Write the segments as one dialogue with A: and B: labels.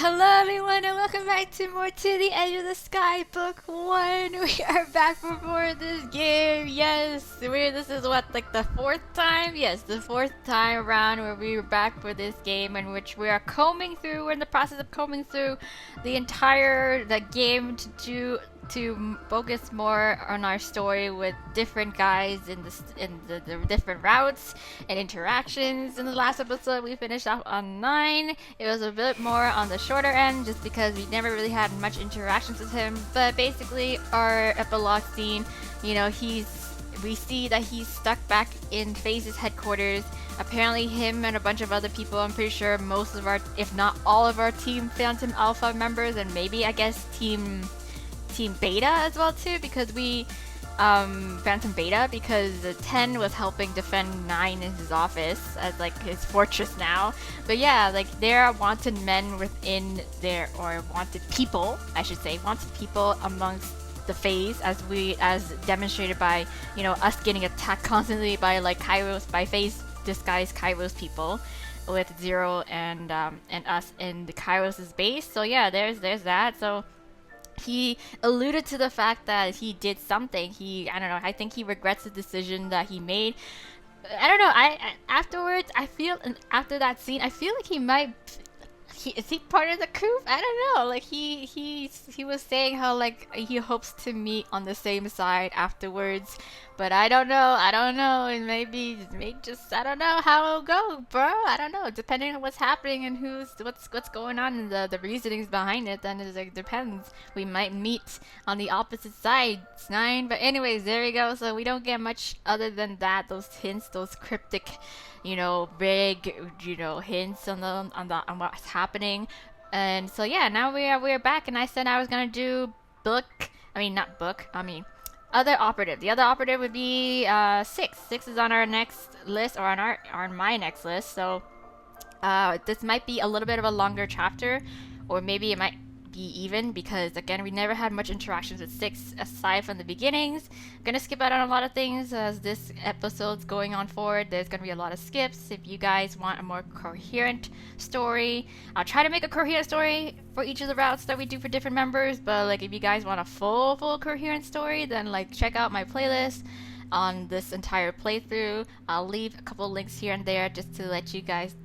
A: Hello everyone and welcome back to more To the Edge of the Sky Book 1. We are back for more of this game. Yes, this is what, like the fourth time? Yes, the fourth time around where we were back for this game in which we are we're in the process of combing through the game to focus more on our story with different guys in the different routes and interactions. In the last episode, we finished off on 9. It was a bit more on the shorter end just because we never really had much interactions with him. But basically, our epilogue scene, we see that he's stuck back in FaZe's headquarters. Apparently, him and a bunch of other people, I'm pretty sure most of our, if not all of our Team Phantom Alpha members, and maybe, I guess, Team Beta as well too, because we Phantom Beta, because the 10 was helping defend 9 in his office as like his fortress now. But yeah, like there are wanted men within there, or wanted people, I should say, wanted people amongst the FaZe, as demonstrated by us getting attacked constantly by like Kairos, by FaZe disguised Kairos people, with Zero and us in the Kairos' base. So yeah, there's that. So he alluded to the fact that he did something. I don't know, I think he regrets the decision that he made. I don't know, afterwards, I feel, after that scene, I feel like he might, is he part of the coup? I don't know. Like he was saying how like he hopes to meet on the same side afterwards, but I don't know. And maybe just, I don't know how it'll go, bro. I don't know. Depending on what's happening and what's going on and the reasonings behind it, then it like depends. We might meet on the opposite sides, 9. But anyways, there we go. So we don't get much other than that. Those hints, those cryptic, big, hints on what's happening. And so yeah, now we're back, and I said I was gonna do other operative. The other operative would be 6. 6 is on our next list, or on my next list. So this might be a little bit of a longer chapter, or maybe it might be even, because again, we never had much interactions with 6 aside from the beginnings. I'm gonna skip out on a lot of things as this episode's going on forward. There's gonna be a lot of skips. If you guys want a more coherent story, I'll try to make a coherent story for each of the routes that we do for different members. But like, if you guys want a full coherent story, then like check out my playlist on this entire playthrough. I'll leave a couple links here and there just to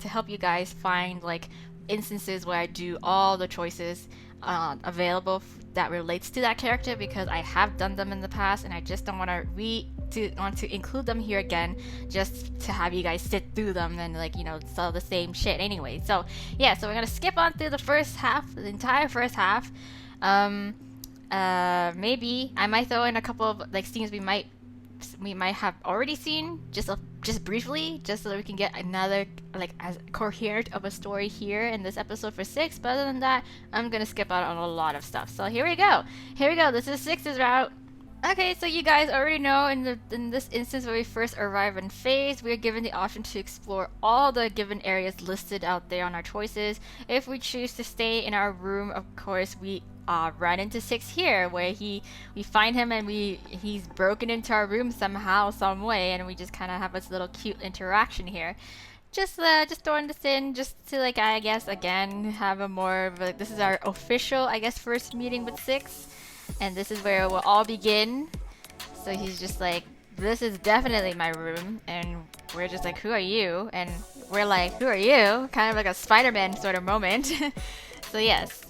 A: help you guys find like instances where I do all the choices available that relates to that character, because I have done them in the past and I just don't want to include them here again just to have you guys sit through them and like it's all the same shit anyway. So yeah, so we're gonna skip on through the entire first half. Maybe I might throw in a couple of like scenes we might have already seen just briefly, just so that we can get another like as coherent of a story here in this episode for 6. But other than that, I'm gonna skip out on a lot of stuff. So here we go. This is 6's route. Okay, so you guys already know in this instance where we first arrive in FaZe, we are given the option to explore all the given areas listed out there on our choices. If we choose to stay in our room, of course, we run into 6 here, where we find him and he's broken into our room somehow, some way, and we just kind of have this little cute interaction here. Just throwing this in just to like, I guess, again, have a more of like, this is our official, I guess, first meeting with 6. And this is where it will all begin. So he's just like, this is definitely my room. And we're just like, who are you? And we're like, who are you? Kind of like a Spider-Man sort of moment. So yes.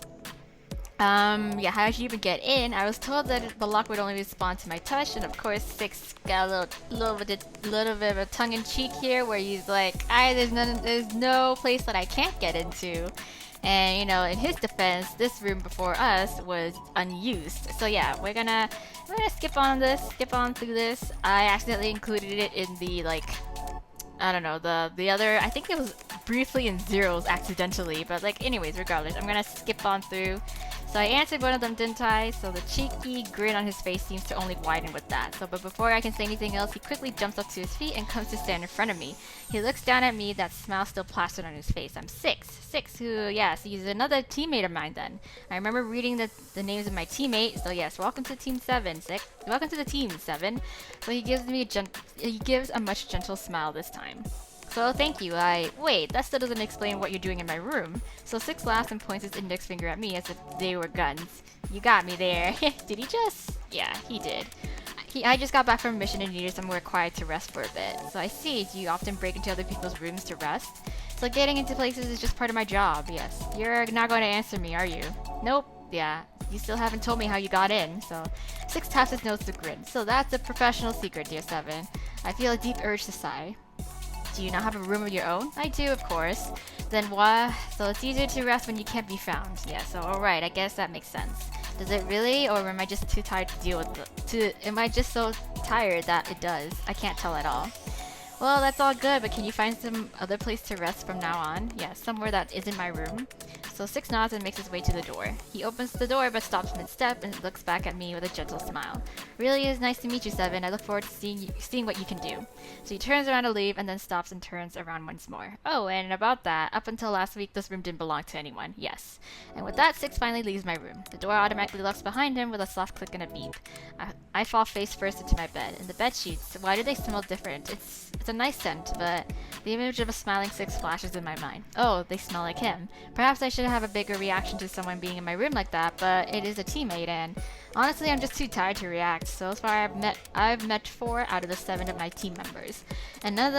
A: Yeah, how did you even get in? I was told that the lock would only respond to my touch. And of course, 6 got a little bit of a tongue-in-cheek here, where he's like, there's no place that I can't get into. And in his defense, this room before us was unused. So yeah, we're gonna skip on through this. I accidentally included it in the like, I don't know, the other, I think it was briefly in Zero's accidentally, but like anyways, regardless, I'm gonna skip on through. So I answered one of them, didn't I? So the cheeky grin on his face seems to only widen with that. But before I can say anything else, he quickly jumps up to his feet and comes to stand in front of me. He looks down at me, that smile still plastered on his face. I'm 6. 6, who, yes, he's another teammate of mine then. I remember reading the names of my teammates, so yes, welcome to Team 7, 6. Welcome to the Team 7. So he gives a much gentle smile this time. So thank you. Wait, that still doesn't explain what you're doing in my room. So Six laughs and points his index finger at me as if they were guns. You got me there. Did he just? Yeah, he did. I just got back from a mission and needed somewhere quiet to rest for a bit. So I see, do you often break into other people's rooms to rest? So getting into places is just part of my job, yes. You're not going to answer me, are you? Nope. Yeah, you still haven't told me how you got in, so... Six taps his nose to grin. So that's a professional secret, dear Seven. I feel a deep urge to sigh. Do you not have a room of your own? I do, of course. Then what? So it's easier to rest when you can't be found. Yeah, so alright, I guess that makes sense. Does it really? Or am I just too tired to deal with it? Am I just so tired that it does? I can't tell at all. Well, that's all good, but can you find some other place to rest from now on? Yeah, somewhere that isn't my room. So Six nods and makes his way to the door. He opens the door but stops mid-step and looks back at me with a gentle smile. Really is nice to meet you, Seven. I look forward to seeing what you can do. So he turns around to leave and then stops and turns around once more. Oh, and about that, up until last week, this room didn't belong to anyone. Yes. And with that, Six finally leaves my room. The door automatically locks behind him with a soft click and a beep. I fall face first into my bed. And the bed sheets, why do they smell different? It's a nice scent, but the image of a smiling Six flashes in my mind. Oh, they smell like him. Perhaps I should have a bigger reaction to someone being in my room like that, but it is a teammate, and honestly, I'm just too tired to react. So far, I've met 4 out of the 7 of my team members, and none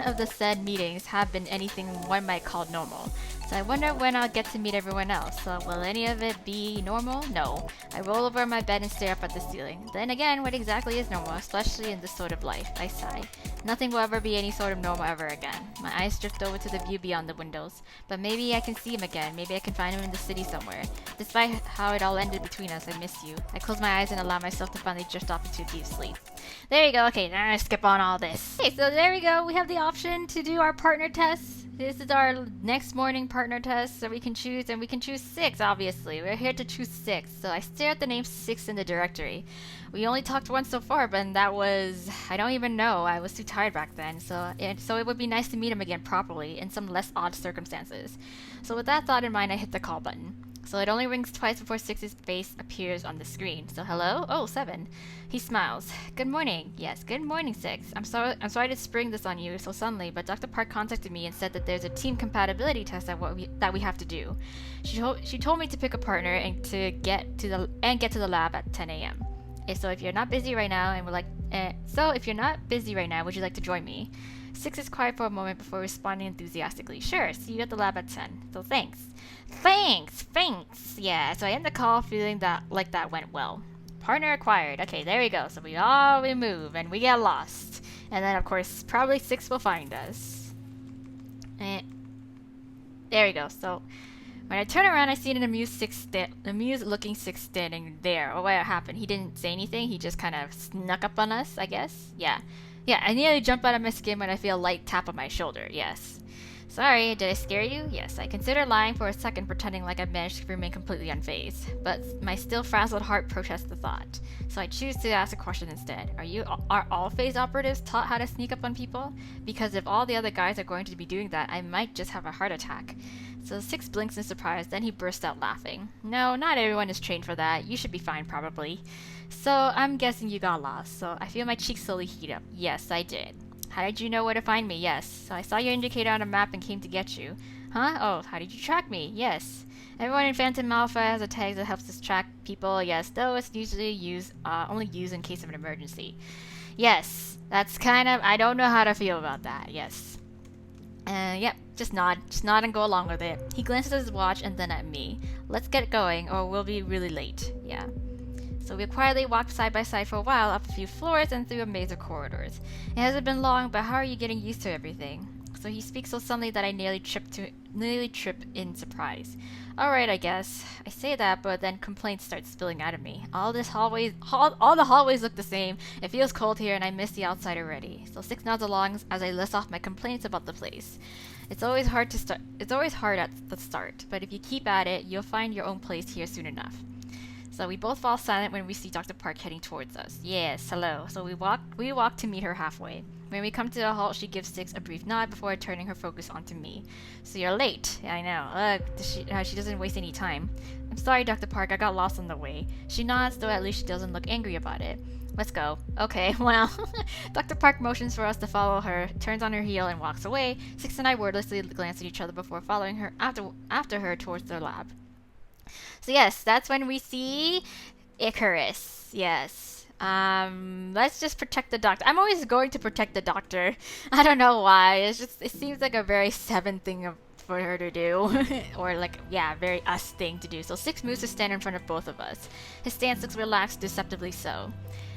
A: of the said meetings have been anything one might call normal. So I wonder when I'll get to meet everyone else. So will any of it be normal? No. I roll over on my bed and stare up at the ceiling. Then again, what exactly is normal, especially in this sort of life? I sigh. Nothing will ever be any sort of normal ever again. My eyes drift over to the view beyond the windows. But maybe I can see him again. Maybe I can find him in the city somewhere. Despite how it all ended between us, I miss you. I close my eyes and allow myself to finally drift off into a deep sleep. There you go. Okay, now I skip on all this. Okay, so there we go. We have the option to do our partner test. This is our next morning partner test, so we can choose, and we can choose 6, obviously. We're here to choose 6, so I stare at the name 6 in the directory. We only talked once so far, but that was... I don't even know. I was too tired back then, so it would be nice to meet him again properly, in some less odd circumstances. So with that thought in mind, I hit the call button. So it only rings twice before 6's face appears on the screen. So hello? Oh, 7. He smiles. Good morning. Yes, good morning, 6. I'm sorry to spring this on you so suddenly, but Dr. Park contacted me and said that there's a team compatibility test that we have to do. She told me to pick a partner and to get to the lab at 10 a.m. So if you're not busy right now would you like to join me? 6 is quiet for a moment before responding enthusiastically. Sure, see you at the lab at 10. So thanks. Thanks! Yeah, so I end the call feeling that went well. Partner acquired. Okay, there we go. So we move and we get lost. And then of course, probably 6 will find us. There we go. So when I turn around, I see an amused looking 6 standing there. Oh, what happened? He didn't say anything. He just kind of snuck up on us, I guess. Yeah, I nearly jump out of my skin when I feel a light tap on my shoulder. Yes. Sorry, did I scare you? Yes, I considered lying for a second, pretending like I managed to remain completely unfazed. But my still frazzled heart protests the thought. So I choose to ask a question instead. Are all phase operatives taught how to sneak up on people? Because if all the other guys are going to be doing that, I might just have a heart attack. So 6 blinks in surprise, then he bursts out laughing. No, not everyone is trained for that. You should be fine, probably. So I'm guessing you got lost. So I feel my cheeks slowly heat up. Yes, I did. How did you know where to find me? Yes. So I saw your indicator on a map and came to get you. Huh? Oh, how did you track me? Yes. Everyone in Phantom Alpha has a tag that helps us track people. Yes, though it's usually only used in case of an emergency. Yes. That's kind of... I don't know how to feel about that. Yes. Yep. Just nod and go along with it. He glances at his watch and then at me. Let's get going or we'll be really late. Yeah. So we quietly walked side by side for a while, up a few floors and through a maze of corridors. It hasn't been long, but how are you getting used to everything? So he speaks so suddenly that I nearly trip in surprise. Alright, I guess. I say that, but then complaints start spilling out of me. All the hallways look the same. It feels cold here and I miss the outside already. So 6 nods along as I list off my complaints about the place. It's always hard at the start, but if you keep at it, you'll find your own place here soon enough. So we both fall silent when we see Dr. Park heading towards us. Yes, hello. So we walk to meet her halfway. When we come to a halt, she gives Six a brief nod before turning her focus onto me. So you're late. Yeah, I know. She doesn't waste any time. I'm sorry, Dr. Park, I got lost on the way. She nods, though at least she doesn't look angry about it. Let's go. Okay, well. Dr. Park motions for us to follow her, turns on her heel, and walks away. Six and I wordlessly glance at each other before following her after her towards the lab. So yes, that's when we see Icarus. Yes. Let's just protect the doctor. I'm always going to protect the doctor. I don't know why. It seems like a very Seven thing for her to do. Or like, yeah, very us thing to do. So Six moves to stand in front of both of us. His stance looks relaxed, deceptively so.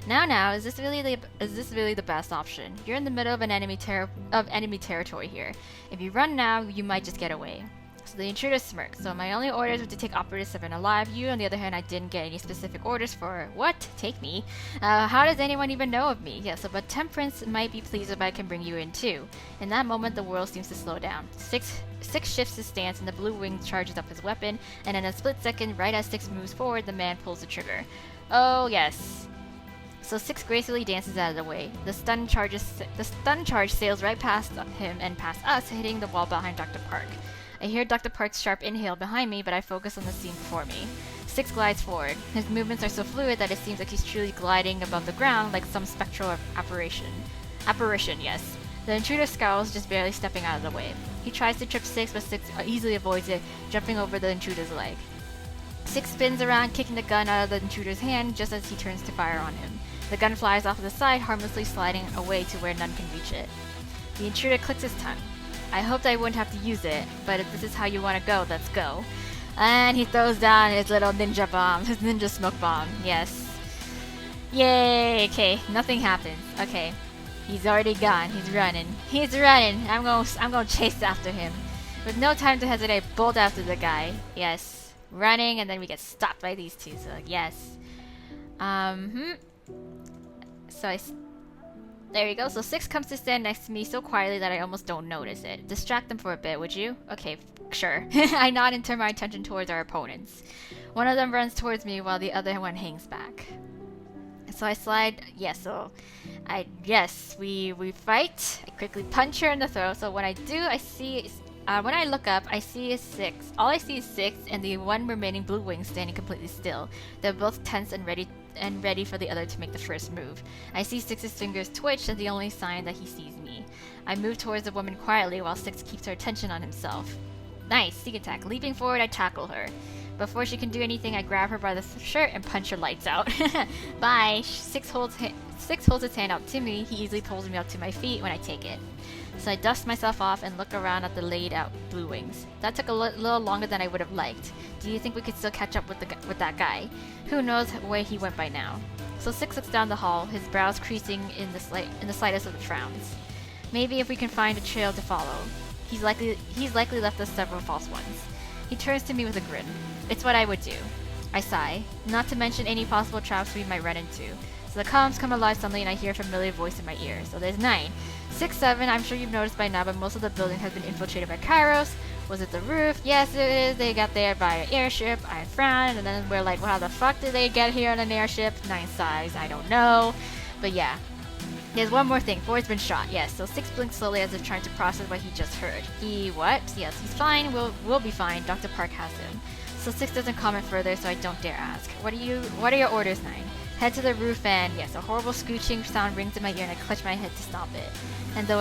A: Now, is this really the best option? You're in the middle of enemy territory here. If you run now, you might just get away. So the intruder smirks. So my only orders were to take Operative 7 alive. You, on the other hand, I didn't get any specific orders for what? Take me? How does anyone even know of me? Yeah, so but Temperance might be pleased if I can bring you in too. In that moment, the world seems to slow down. Six shifts his stance, and the blue wing charges up his weapon. And in a split second, right as Six moves forward, the man pulls the trigger. Oh yes. So Six gracefully dances out of the way. The stun charge sails right past him and past us, hitting the wall behind Dr. Park. I hear Dr. Park's sharp inhale behind me, but I focus on the scene before me. Six glides forward. His movements are so fluid that it seems like he's truly gliding above the ground like some spectral apparition. Apparition, yes. The intruder scowls, just barely stepping out of the way. He tries to trip Six, but Six easily avoids it, jumping over the intruder's leg. Six spins around, kicking the gun out of the intruder's hand just as he turns to fire on him. The gun flies off to the side, harmlessly sliding away to where none can reach it. The intruder clicks his tongue. I hoped I wouldn't have to use it, but if this is how you want to go, let's go. And he throws down his little ninja bomb, his ninja smoke bomb, yes. Yay, okay, nothing happens. Okay, he's already gone, he's running. He's running, I'm gonna chase after him. With no time to hesitate, bolt after the guy, yes. Running, and then we get stopped by these two, so yes. There we go. So Six comes to stand next to me so quietly that I almost don't notice it. Distract them for a bit, would you? Okay, sure. I nod and turn my attention towards our opponents. One of them runs towards me while the other one hangs back. So I slide. We fight. I quickly punch her in the throat. So when I do, when I look up, I see a Six. All I see is Six and the one remaining blue wing standing completely still. They're both tense and ready for the other to make the first move. I see Six's fingers twitch as the only sign that he sees me. I move towards the woman quietly while Six keeps her attention on himself. Nice, sneak attack. Leaping forward, I tackle her. Before she can do anything, I grab her by the shirt and punch her lights out. Bye! Six holds his hand out to me. He easily pulls me up to my feet when I take it. So I dust myself off and look around at the laid out blue wings. That took a little longer than I would have liked. Do you think we could still catch up with that guy? Who knows where he went by now? So Six looks down the hall, his brows creasing in the slightest of the frowns. Maybe if we can find a trail to follow. He's likely left us several false ones. He turns to me with a grin. It's what I would do. I sigh, not to mention any possible traps we might run into. So the comms come alive suddenly and I hear a familiar voice in my ear. So there's 9. 6, 7, I'm sure you've noticed by now, but most of the building has been infiltrated by Kairos. Was it the roof? Yes, it is. They got there by an airship. I frowned, and then we're like, well, how the fuck did they get here on an airship? 9 size, I don't know. But yeah. There's one more thing. 4's been shot. Yes, so 6 blinks slowly as if trying to process what he just heard. He what? Yes, he's fine. We'll be fine. Dr. Park has him. So 6 doesn't comment further, so I don't dare ask. What are your orders, 9? Head to the roof and yes, a horrible screeching sound rings in my ear and I clutch my head to stop it. And though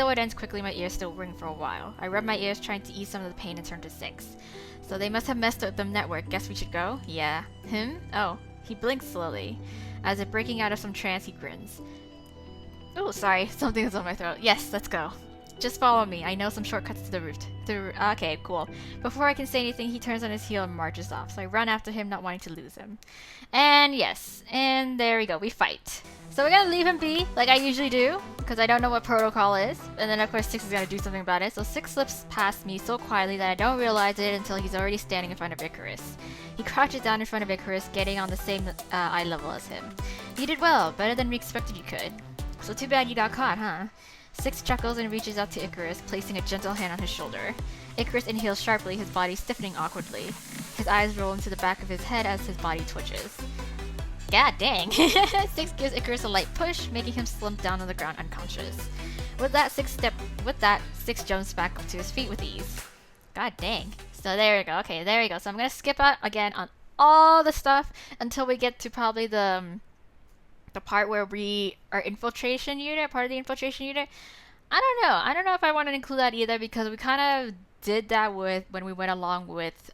A: it ends quickly, my ears still ring for a while. I rub my ears trying to ease some of the pain and turn to 6. So they must have messed with the network. Guess we should go? Yeah. Him? Oh. He blinks slowly. As if breaking out of some trance, he grins. Oh, sorry. Something is on my throat. Yes, let's go. Just follow me. I know some shortcuts to the roof. Okay, cool. Before I can say anything, he turns on his heel and marches off. So I run after him, not wanting to lose him. And yes. And there we go. We fight. So we're gonna leave him be, like I usually do, because I don't know what protocol is. And then of course 6 is gonna do something about it. So 6 slips past me so quietly that I don't realize it until he's already standing in front of Icarus. He crouches down in front of Icarus, getting on the same eye level as him. You did well, better than we expected you could. So too bad you got caught, huh? 6 chuckles and reaches out to Icarus, placing a gentle hand on his shoulder. Icarus inhales sharply, his body stiffening awkwardly. His eyes roll into the back of his head as his body twitches. God dang. 6 gives Icarus a light push, making him slump down on the ground unconscious. With that, 6 jumps back up to his feet with ease. God dang. So there we go. Okay, there we go. So I'm gonna skip out again on all the stuff until we get to probably the part where we our infiltration unit, part of the infiltration unit. I don't know. I don't know if I want to include that either because we kind of did that with when we went along with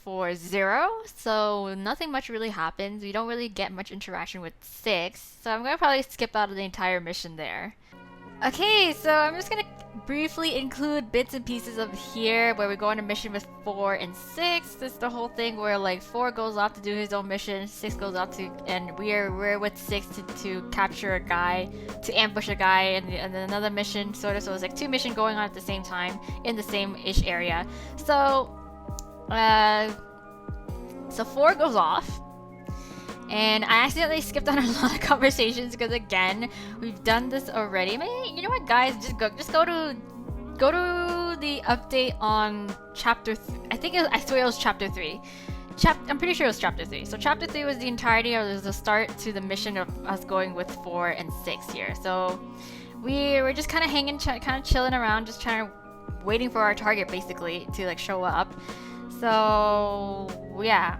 A: for 0, so nothing much really happens. We don't really get much interaction with 6, so I'm gonna probably skip out of the entire mission there. Okay, so I'm just gonna briefly include bits and pieces of here where we go on a mission with 4 and 6. This is the whole thing where like 4 goes off to do his own mission, 6 goes off to, and we're with 6 to capture a guy, to ambush a guy, and then another mission sort of. So it's like 2 missions going on at the same time in the same-ish area. So 4 goes off. And I accidentally skipped on a lot of conversations because again, we've done this already. Maybe, you know what, guys? Just go to the update on chapter. I swear it was chapter 3. I'm pretty sure it was chapter 3. So chapter 3 was the entirety of the start to the mission of us going with 4 and 6 here. So we were just kind of hanging, kind of chilling around, just waiting for our target basically to like show up. So yeah.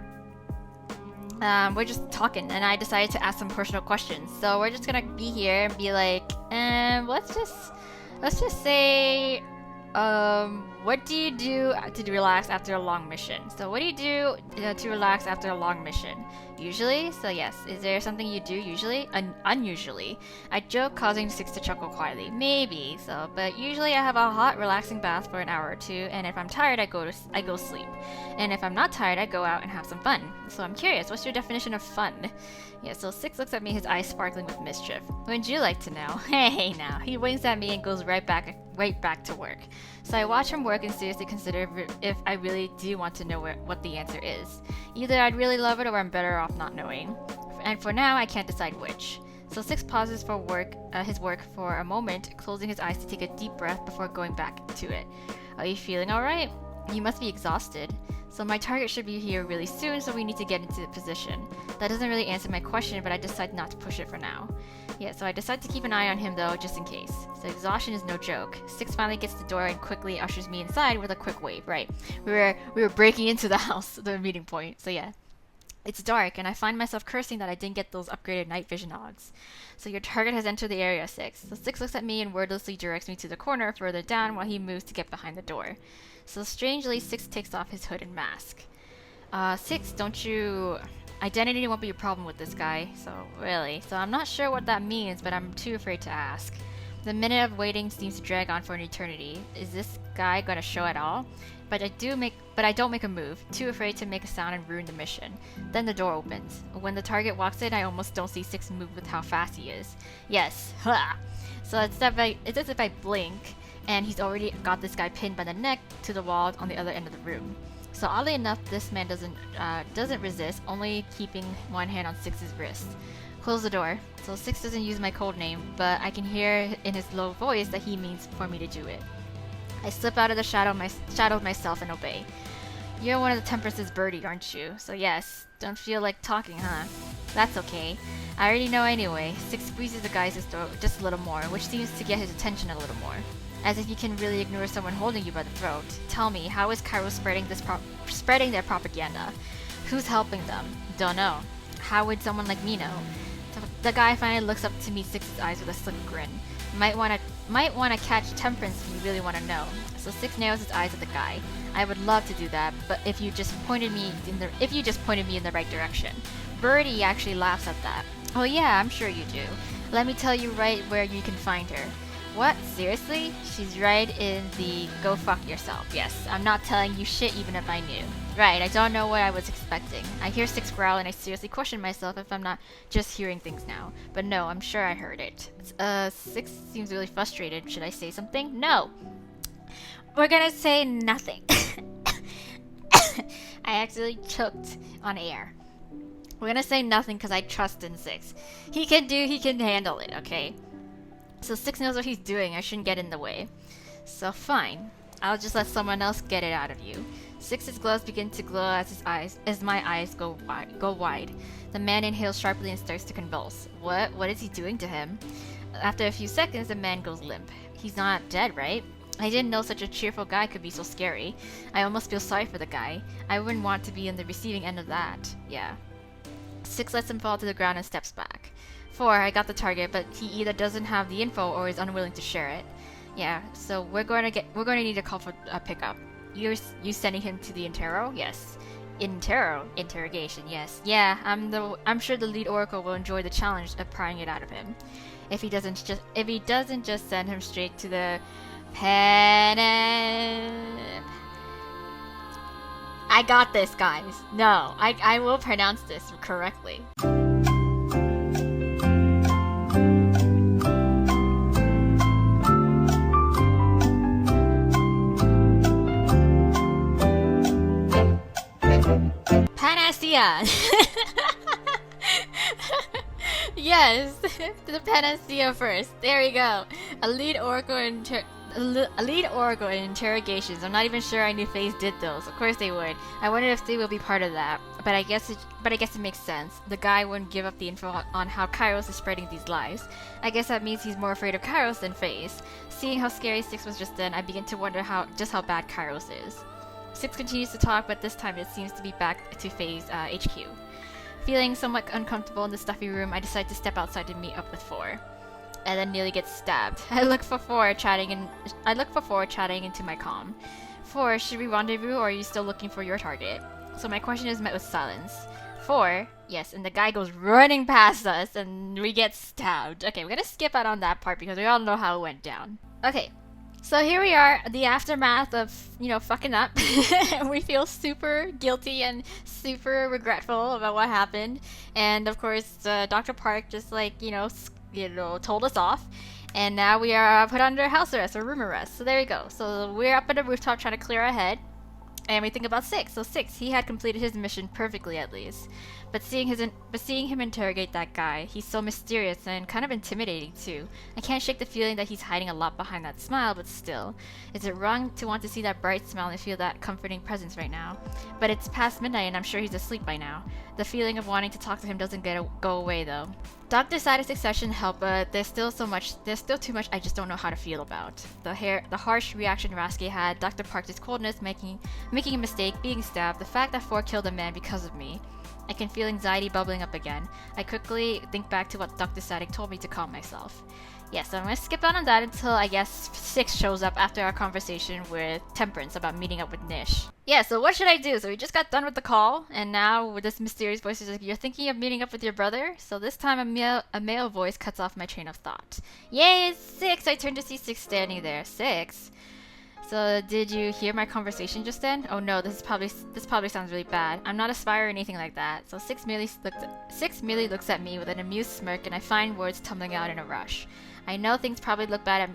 A: We're just talking, and I decided to ask some personal questions. So we're just gonna be here and be like, let's just say, what do you do to relax after a long mission? So what do you do to relax after a long mission? Usually? So yes. Is there something you do usually? Unusually. I joke, causing 6 to chuckle quietly. Maybe. So, but usually I have a hot, relaxing bath for an hour or 2, and if I'm tired, I go sleep. And if I'm not tired, I go out and have some fun. So I'm curious, what's your definition of fun? Yeah, so 6 looks at me, his eyes sparkling with mischief. Wouldn't you like to know? Hey now. He winks at me and goes right back to work. So I watch him work and seriously consider if I really do want to know what the answer is. Either I'd really love it or I'm better off not knowing. And for now, I can't decide which. So 6 pauses for his work for a moment, closing his eyes to take a deep breath before going back to it. Are you feeling alright? You must be exhausted. So my target should be here really soon, so we need to get into position. That doesn't really answer my question, but I decide not to push it for now. Yeah, so I decide to keep an eye on him though, just in case. So exhaustion is no joke. 6 finally gets to the door and quickly ushers me inside with a quick wave. Right, we were breaking into the house, the meeting point. So yeah. It's dark, and I find myself cursing that I didn't get those upgraded night vision odds. So your target has entered the area, 6. So 6 looks at me and wordlessly directs me to the corner further down while he moves to get behind the door. So strangely, 6 takes off his hood and mask. 6, don't you... Identity won't be a problem with this guy, so really. So I'm not sure what that means, but I'm too afraid to ask. The minute of waiting seems to drag on for an eternity. Is this guy gonna show at all? But I don't make a move, too afraid to make a sound and ruin the mission. Then the door opens. When the target walks in, I almost don't see 6 move with how fast he is. Yes, ha! So it's as if I blink, and he's already got this guy pinned by the neck to the wall on the other end of the room. So oddly enough, this man doesn't resist, only keeping one hand on 6's wrist. Close the door. So 6 doesn't use my code name, but I can hear in his low voice that he means for me to do it. I slip out of the shadow of myself and obey. You're one of the Temperance's birdie, aren't you? So yes, don't feel like talking, huh? That's okay. I already know anyway. 6 squeezes the guy's throat just a little more, which seems to get his attention a little more. As if you can really ignore someone holding you by the throat. Tell me, how is Cairo spreading their propaganda? Who's helping them? Don't know. How would someone like me know? The guy finally looks up to meet 6's eyes with a slick grin. Might wanna catch Temperance if you really wanna know. So 6 narrows his eyes at the guy. I would love to do that, but if you just pointed me in the right direction. Birdie actually laughs at that. Oh yeah, I'm sure you do. Let me tell you right where you can find her. What? Seriously? She's right in the go fuck yourself. Yes, I'm not telling you shit even if I knew. Right, I don't know what I was expecting. I hear 6 growl and I seriously question myself if I'm not just hearing things now. But no, I'm sure I heard it. 6 seems really frustrated. Should I say something? No! We're gonna say nothing. I actually choked on air. We're gonna say nothing because I trust in 6. He can handle it, okay? So 6 knows what he's doing. I shouldn't get in the way. So fine. I'll just let someone else get it out of you. Six's gloves begin to glow as my eyes go wide. The man inhales sharply and starts to convulse. What is he doing to him? After a few seconds, the man goes limp. He's not dead, right? I didn't know such a cheerful guy could be so scary. I almost feel sorry for the guy. I wouldn't want to be on the receiving end of that. Yeah. 6 lets him fall to the ground and steps back. 4, I got the target, but he either doesn't have the info or is unwilling to share it. Yeah, so we're going to need a call for a pickup. You sending him to the Intero? Yes. Interrogation, yes. Yeah, I'm sure the lead oracle will enjoy the challenge of prying it out of him. If he doesn't just send him straight to the pen. I got this, guys. No, I will pronounce this correctly. Panacea! Yes, the panacea first. There we go. A lead oracle in interrogations. I'm not even sure I knew FaZe did those. Of course they would. I wondered if they will be part of that. But I guess it makes sense. The guy wouldn't give up the info on how Kairos is spreading these lies. I guess that means he's more afraid of Kairos than FaZe. Seeing how scary 6 was just then, I begin to wonder just how bad Kairos is. 6 continues to talk, but this time it seems to be back to FaZe HQ. Feeling somewhat uncomfortable in the stuffy room, I decide to step outside to meet up with 4. And then nearly get stabbed. I look for 4 chatting into my comm. 4, should we rendezvous or are you still looking for your target? So my question is met with silence. 4, yes, and the guy goes running past us and we get stabbed. Okay, we're gonna skip out on that part because we all know how it went down. Okay, so here we are, the aftermath of, fucking up. We feel super guilty and super regretful about what happened. And of course, Dr. Park just told us off. And now we are put under house arrest or room arrest. So there we go. So we're up at the rooftop trying to clear our head. And we think about 6. So 6, he had completed his mission perfectly at least. But seeing him interrogate that guy, he's so mysterious and kind of intimidating too. I can't shake the feeling that he's hiding a lot behind that smile, but still. Is it wrong to want to see that bright smile and feel that comforting presence right now? But it's past midnight and I'm sure he's asleep by now. The feeling of wanting to talk to him doesn't go away though. Dr. Sadis's succession helped, but there's still too much I just don't know how to feel about. The harsh reaction Raske had, Dr. Park's coldness, making a mistake, being stabbed, the fact that 4 killed a man because of me. I can feel anxiety bubbling up again. I quickly think back to what Dr. Static told me to calm myself. Yes, I'm gonna skip out on that until I guess 6 shows up after our conversation with Temperance about meeting up with Nish. Yeah, so what should I do? So we just got done with the call, and now with this mysterious voice is like, you're thinking of meeting up with your brother? So this time a male voice cuts off my train of thought. Yay, it's 6! I turn to see 6 standing there. 6? So did you hear my conversation just then? Oh no, this probably sounds really bad. I'm not a spy or anything like that. So 6 merely looks at me with an amused smirk, and I find words tumbling out in a rush. I know things probably look bad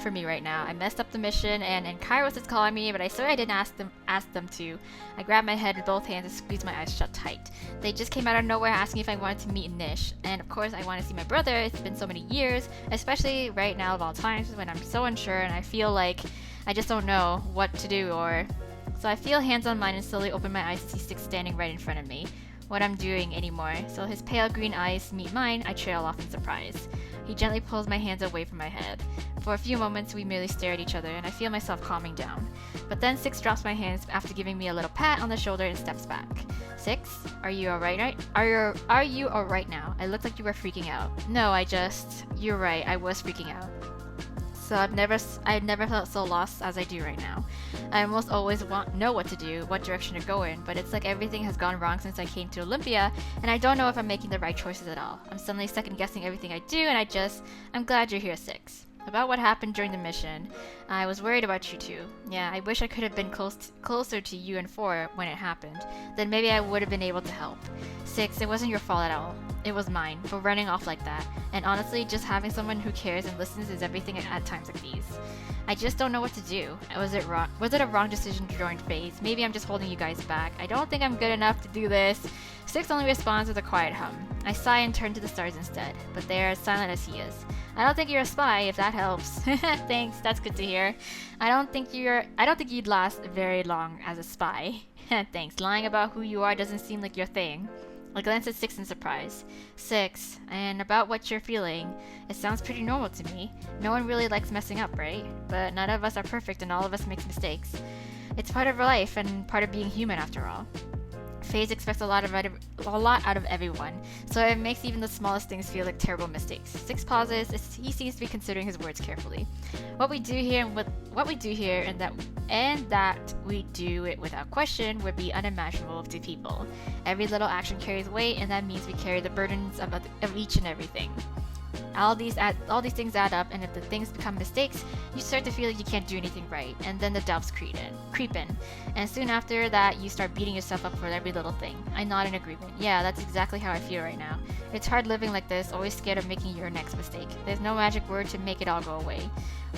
A: for me right now. I messed up the mission, and Kairos is calling me, but I swear I didn't ask them to. I grabbed my head with both hands and squeezed my eyes shut tight. They just came out of nowhere asking if I wanted to meet Nish, and of course I want to see my brother. It's been so many years, especially right now of all times when I'm so unsure and I feel like I just don't know what to do So I feel hands on mine and slowly open my eyes to see 6 standing right in front of me. What I'm doing anymore. So his pale green eyes meet mine, I trail off in surprise. He gently pulls my hands away from my head. For a few moments we merely stare at each other and I feel myself calming down. But then 6 drops my hands after giving me a little pat on the shoulder and steps back. 6? Are you alright? Are you alright now? I looked like you were freaking out. No, you're right, I was freaking out. So I've never felt so lost as I do right now. I almost always know what to do, what direction to go in, but it's like everything has gone wrong since I came to Olympia, and I don't know if I'm making the right choices at all. I'm suddenly second guessing everything I do, and I'm glad you're here, 6. About what happened during the mission, I was worried about you too. Yeah, I wish I could have been closer to you and 4 when it happened. Then maybe I would have been able to help. 6, it wasn't your fault at all. It was mine, for running off like that. And honestly, just having someone who cares and listens is everything at times like these. I just don't know what to do. Was it a wrong decision to join FaZe? Maybe I'm just holding you guys back. I don't think I'm good enough to do this. 6 only responds with a quiet hum. I sigh and turn to the stars instead, but they are as silent as he is. I don't think you're a spy, if that helps. Thanks, that's good to hear. I don't think you'd last very long as a spy. Thanks, lying about who you are doesn't seem like your thing. I glanced at 6 in surprise. 6, and about what you're feeling, it sounds pretty normal to me. No one really likes messing up, right? But none of us are perfect and all of us make mistakes. It's part of life and part of being human after all. FaZe expects a lot out of everyone, so it makes even the smallest things feel like terrible mistakes. 6 pauses. He seems to be considering his words carefully. What we do here and that we do it without question would be unimaginable to people. Every little action carries weight, and that means we carry the burdens of each and everything. All these things add up, and if the things become mistakes, you start to feel like you can't do anything right, and then the doubts creep in. And soon after that, you start beating yourself up for every little thing. I nod in agreement. Yeah, that's exactly how I feel right now. It's hard living like this, always scared of making your next mistake. There's no magic word to make it all go away.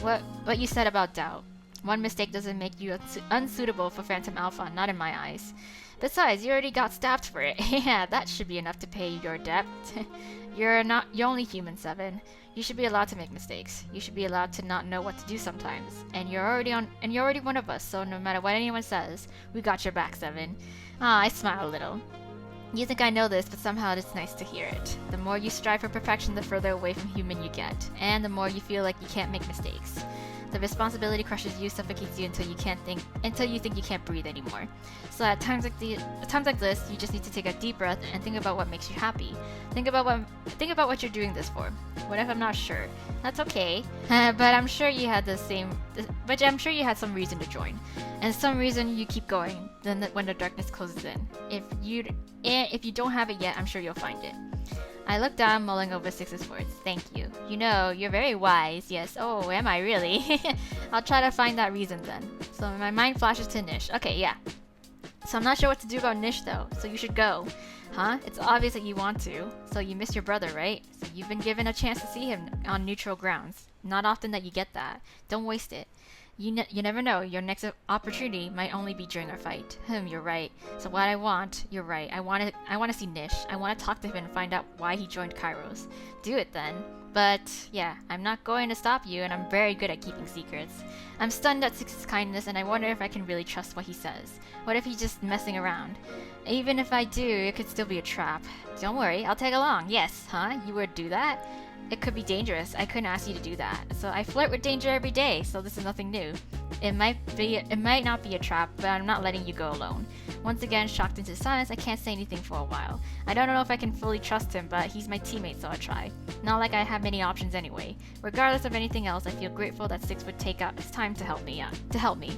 A: What you said about doubt. One mistake doesn't make you unsuitable for Phantom Alpha, not in my eyes. Besides, you already got stabbed for it. Yeah, that should be enough to pay your debt. You're only human, 7. You should be allowed to make mistakes. You should be allowed to not know what to do sometimes. And you're already one of us, so no matter what anyone says, we got your back, 7. I smile a little. You think I know this, but somehow it's nice to hear it. The more you strive for perfection, the further away from human you get, and the more you feel like you can't make mistakes. The responsibility crushes you, suffocates you until you think you can't breathe anymore. So at times like this, you just need to take a deep breath and think about what makes you happy. Think about what you're doing this for. What if I'm not sure? That's okay. But I'm sure you had some reason to join, and some reason you keep going. Then when the darkness closes in, if you don't have it yet, I'm sure you'll find it. I looked down, mulling over 6's words. Thank you. You know, you're very wise. Yes. Oh, am I really? I'll try to find that reason then. So my mind flashes to Nish. Okay, yeah. So I'm not sure what to do about Nish though, so you should go. Huh? It's obvious that you want to. So you miss your brother, right? So you've been given a chance to see him on neutral grounds. Not often that you get that. Don't waste it. You never know. Your next opportunity might only be during our fight. You're right. So what I want, you're right. I want to see Nish. I want to talk to him and find out why he joined Kairos. Do it then. But yeah, I'm not going to stop you, and I'm very good at keeping secrets. I'm stunned at 6's kindness, and I wonder if I can really trust what he says. What if he's just messing around? Even if I do, it could still be a trap. Don't worry, I'll tag along. Yes, huh? You would do that? It could be dangerous. I couldn't ask you to do that. So I flirt with danger every day, so this is nothing new. It might not be a trap, but I'm not letting you go alone. Once again, shocked into silence, I can't say anything for a while. I don't know if I can fully trust him, but he's my teammate, so I'll try. Not like I have many options anyway. Regardless of anything else, I feel grateful that 6 would take out his time to help me.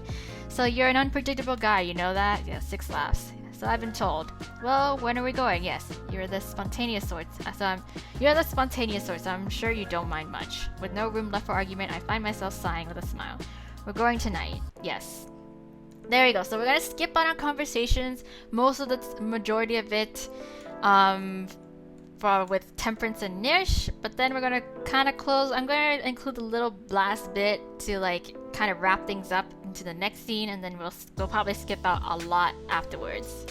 A: So you're an unpredictable guy, you know that? Yeah, 6 laughs. So I've been told. Well, when are we going? Yes, you're the spontaneous sort. So I'm sure you don't mind much. With no room left for argument, I find myself sighing with a smile. We're going tonight. Yes. There you go. So we're gonna skip on our conversations. Most of the majority of it, with Temperance and Nish. But then we're gonna kind of close. I'm gonna include a little last bit to kind of wrap things up into the next scene, and then we'll probably skip out a lot afterwards.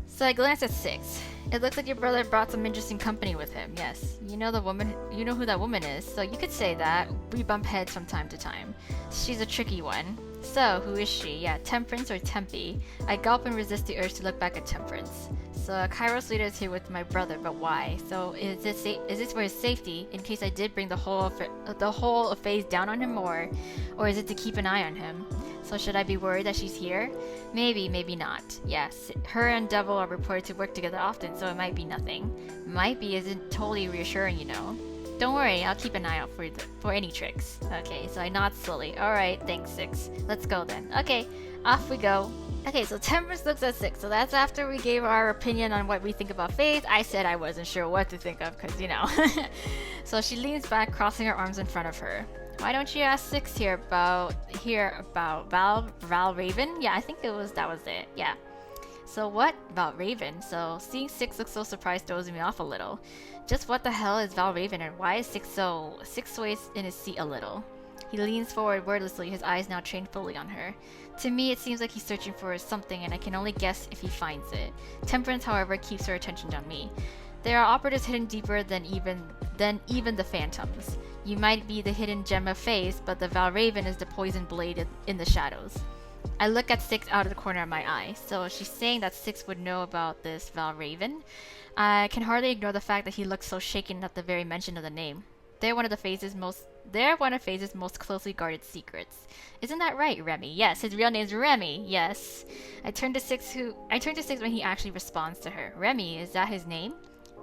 A: So I glanced at 6. It looks like your brother brought some interesting company with him. Yes, you know who that woman is, so you could say that. We bump heads from time to time. She's a tricky one. So, who is she? Yeah, Temperance or Tempe. I gulp and resist the urge to look back at Temperance. So, Kairos leader is here with my brother, but why? So, is this for his safety, in case I did bring the whole of FaZe down on him more? Or is it to keep an eye on him? So should I be worried that she's here? Maybe, maybe not. Yes, her and Devil are reported to work together often, so it might be nothing. Might be isn't totally reassuring, you know. Don't worry, I'll keep an eye out for any tricks. Okay, so I nod slowly. Alright, thanks 6. Let's go then. Okay, off we go. Okay, so Temperance looks at 6, so that's after we gave our opinion on what we think about FaZe. I said I wasn't sure what to think of, because, you know. So she leans back, crossing her arms in front of her. Why don't you ask 6 here about Val Raven? Yeah, I think that was it. Yeah. So what about Raven? So seeing 6 look so surprised throws me off a little. Just what the hell is Val Raven, and why is 6 sways in his seat a little? He leans forward wordlessly, his eyes now trained fully on her. To me, it seems like he's searching for something, and I can only guess if he finds it. Temperance, however, keeps her attention on me. There are operatives hidden deeper than even the phantoms. You might be the hidden gem of Phase, but the Valraven is the poison blade in the shadows. I look at Six out of the corner of my eye. So she's saying that Six would know about this Valraven. I can hardly ignore the fact that he looks so shaken at the very mention of the name. They're one of Phase's most closely guarded secrets. Isn't that right, Remy? Yes, his real name's Remy. Yes. I turn to Six when he actually responds to her. Remy, is that his name?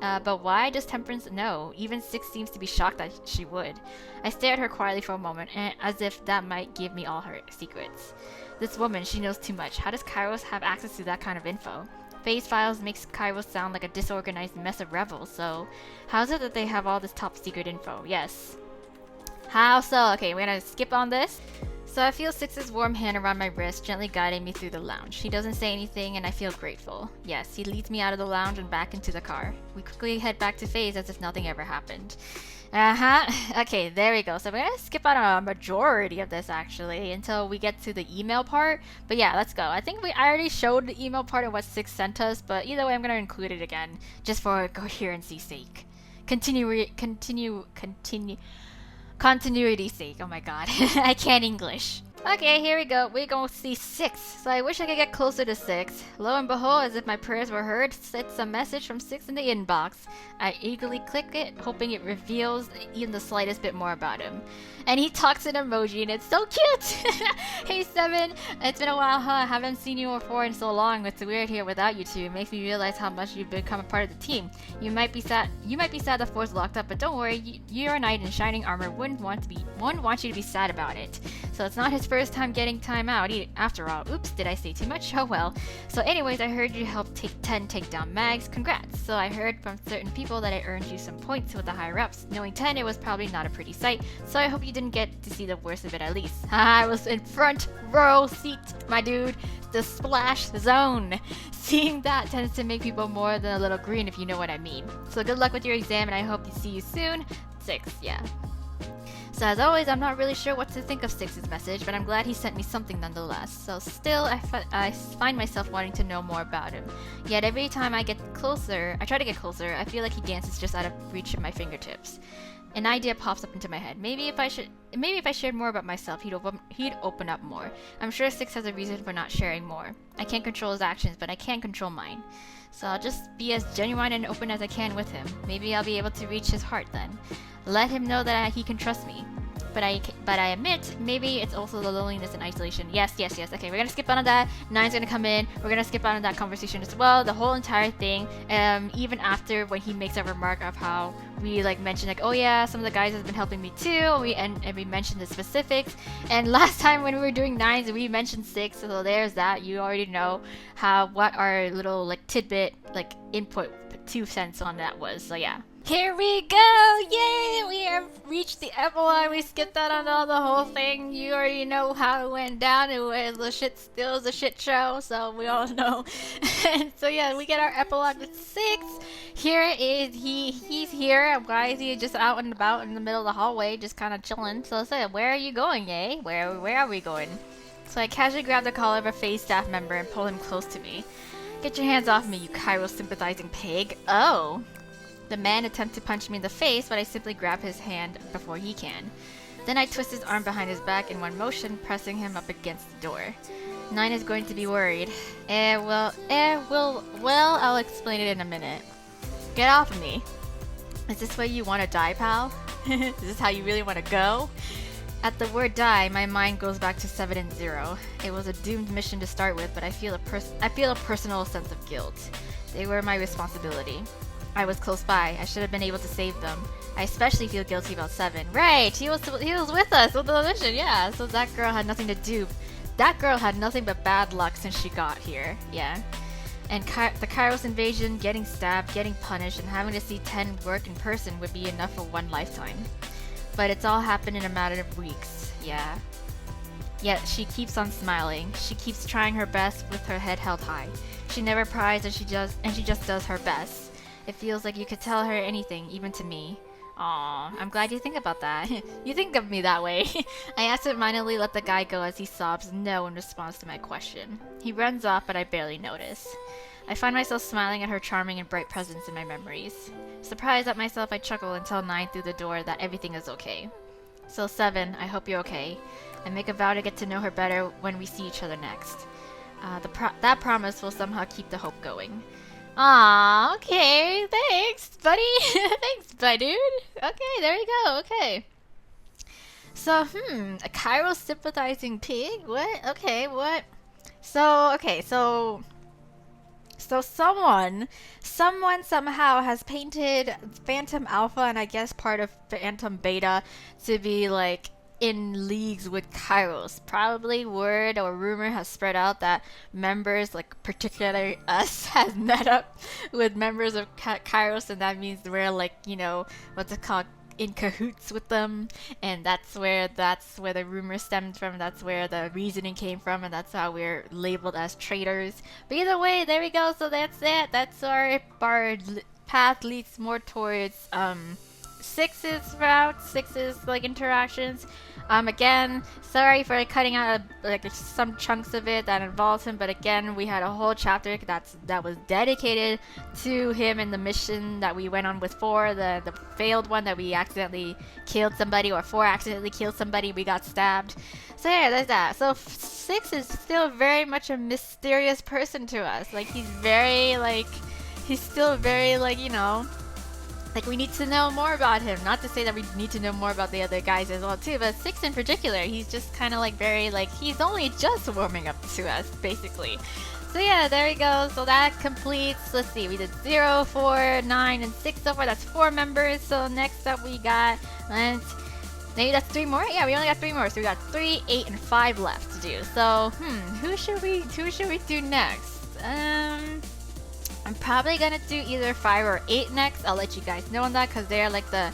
A: But why does Temperance know? Even Six seems to be shocked that she would. I stare at her quietly for a moment, as if that might give me all her secrets. This woman, she knows too much. How does Kairos have access to that kind of info? Phase Files makes Kairos sound like a disorganized mess of rebels, so how is it that they have all this top secret info? Yes. How so? Okay, we're gonna skip on this. So I feel Six's warm hand around my wrist, gently guiding me through the lounge. He doesn't say anything, and I feel grateful. Yes, he leads me out of the lounge and back into the car. We quickly head back to Phase as if nothing ever happened. Okay, there we go. So we're gonna skip on a majority of this actually until we get to the email part. But yeah, let's go. I think I already showed the email part of what Six sent us, but either way, I'm gonna include it again just for coherency's sake. Continuity's sake. Oh my god, I can't English. Okay, here we go. We're gonna see Six. So I wish I could get closer to Six. Lo and behold, as if my prayers were heard, it's a message from Six in the inbox. I eagerly click it, hoping it reveals even the slightest bit more about him. And he talks an emoji, and it's so cute! Hey Seven, it's been a while, huh? I haven't seen you before in so long. It's weird here without you two. It makes me realize how much you've become a part of the team. You might be sad the Force locked up, but don't worry. You're a knight in shining armor. Wouldn't want you to be sad about it. So it's not his first time getting time out after all. Oops, did I say too much? Oh well. So anyways, I heard you helped take 10 takedown mags. Congrats. So I heard from certain people that I earned you some points with the higher ups. Knowing 10, it was probably not a pretty sight. So I hope you didn't get to see the worst of it at least. I was in front row seat, my dude. The splash zone. Seeing that tends to make people more than a little green, if you know what I mean. So good luck with your exam, and I hope to see you soon. Six, yeah. So as always, I'm not really sure what to think of Six's message, but I'm glad he sent me something nonetheless. So still, I find myself wanting to know more about him. Yet every time I try to get closer, I feel like he dances just out of reach of my fingertips. An idea pops up into my head. Maybe if I shared more about myself, he'd open up more. I'm sure Six has a reason for not sharing more. I can't control his actions, but I can control mine. So I'll just be as genuine and open as I can with him. Maybe I'll be able to reach his heart then. Let him know that he can trust me. But I admit, maybe it's also the loneliness and isolation. Yes. Okay, we're gonna skip on that. Nine's gonna come in. We're gonna skip on that conversation as well. The whole entire thing. Even after when he makes a remark of how we mentioned oh yeah, some of the guys have been helping me too. And we mentioned the specifics. And last time when we were doing Nines, we mentioned Six. So there's that. You already know what our little tidbit input 2 cents on that was. So yeah. Here we go! Yay! We have reached the epilogue. We skipped out on the whole thing. You already know how it went down. It was a shit show, so we all know. And so yeah, we get our epilogue with Six. Here is he's here. Why is he just out and about in the middle of the hallway, just kind of chilling? So I said, where are you going, eh? Where are we going? So I casually grab the collar of a Phase staff member and pull him close to me. Get your hands off me, you Kairos sympathizing pig. Oh. The man attempts to punch me in the face, but I simply grab his hand before he can. Then I twist his arm behind his back in one motion, pressing him up against the door. Nine is going to be worried. Well, I'll explain it in a minute. Get off of me. Is this where you want to die, pal? Is this how you really want to go? At the word die, my mind goes back to 7 and 0. It was a doomed mission to start with, but I feel a personal sense of guilt. They were my responsibility. I was close by. I should have been able to save them. I especially feel guilty about 7. Right, he was with us with the mission, yeah. So that girl had nothing to do. That girl had nothing but bad luck since she got here, yeah. And the Kairos invasion, getting stabbed, getting punished, and having to see 10 work in person would be enough for one lifetime. But it's all happened in a matter of weeks, yeah. Yet she keeps on smiling. She keeps trying her best with her head held high. She never pries, and she just does her best. It feels like you could tell her anything, even to me. Aw, I'm glad you think about that. You think of me that way. I absentmindedly let the guy go as he sobs no in response to my question. He runs off, but I barely notice. I find myself smiling at her charming and bright presence in my memories. Surprised at myself, I chuckle and tell Nine through the door that everything is okay. So 7, I hope you're okay. And make a vow to get to know her better when we see each other next. That promise will somehow keep the hope going. Aw, okay, thanks, buddy. Thanks, bye, dude. Okay, there you go, okay. So, a Cairo sympathizing pig? What? Okay, what? So, okay, so someone somehow has painted Phantom Alpha and I guess part of Phantom Beta to be like in leagues with Kairos. Probably word or rumor has spread out that members, like particularly us, has met up with members of Kairos, and that means we're like, you know, what's it called? In cahoots with them, and that's where the rumor stemmed from. That's where the reasoning came from, and that's how we're labeled as traitors. But either way, there we go. So that's it. That's our path leads more towards Six's route, Six's like interactions. Again, sorry for cutting out like some chunks of it that involves him, but again, we had a whole chapter that was dedicated to him and the mission that we went on with 4, the failed one that we accidentally killed somebody, or 4 accidentally killed somebody, we got stabbed. So yeah, there's that. So 6 is still very much a mysterious person to us. Like he's still very like, you know, like we need to know more about him. Not to say that we need to know more about the other guys as well too, but 6 in particular, he's just kind of like very like, he's only just warming up to us basically. So yeah, there we go. So that completes, let's see, we did 0, 4, 9, and 6 so far. That's 4 members. So next up we got, and maybe that's 3 more? Yeah, we only got 3 more. So we got 3, 8, and 5 left to do. So, who should we do next? I'm probably gonna do either 5 or 8 next. I'll let you guys know on that because they're like the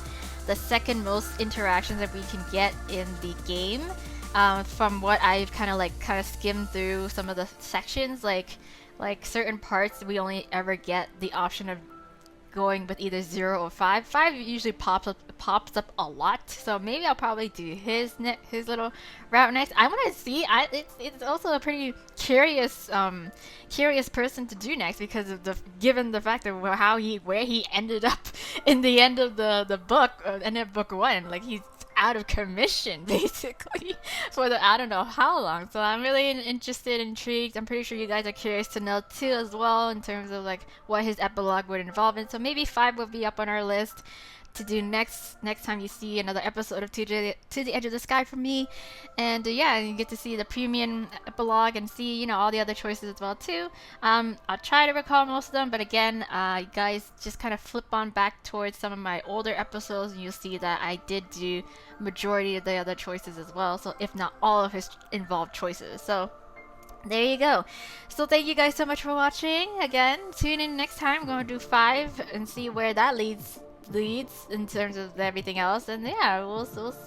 A: second most interactions that we can get in the game. From what I've kind of skimmed through some of the sections, like certain parts we only ever get the option of going with either 0 or 5. 5 usually pops up a lot, so maybe I'll probably do his little route next. I want to see. It's also a pretty curious person to do next because of given the fact of where he ended up in the end of the book, end of book 1. Like he's out of commission basically for I don't know how long. So I'm really interested, intrigued. I'm pretty sure you guys are curious to know too as well, in terms of like what his epilogue would involve in. So maybe 5 will be up on our list to do next time you see another episode of To the Edge of the Sky from me. And yeah, you get to see the premium epilogue and see, you know, all the other choices as well too. I'll try to recall most of them, but again, you guys just kind of flip on back towards some of my older episodes and you'll see that I did do majority of the other choices as well, so if not all of his involved choices. So there you go. So thank you guys so much for watching. Again, tune in next time. I'm going to do 5 and see where that leads in terms of everything else. And yeah,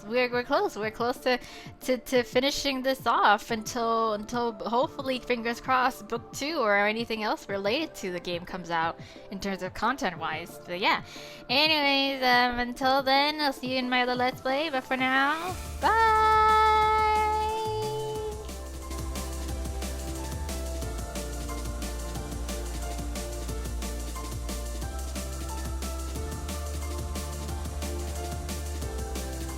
A: we're close to finishing this off until hopefully, fingers crossed, book 2 or anything else related to the game comes out in terms of content wise. But yeah, anyways, until then, I'll see you in my other let's play, but for now, bye.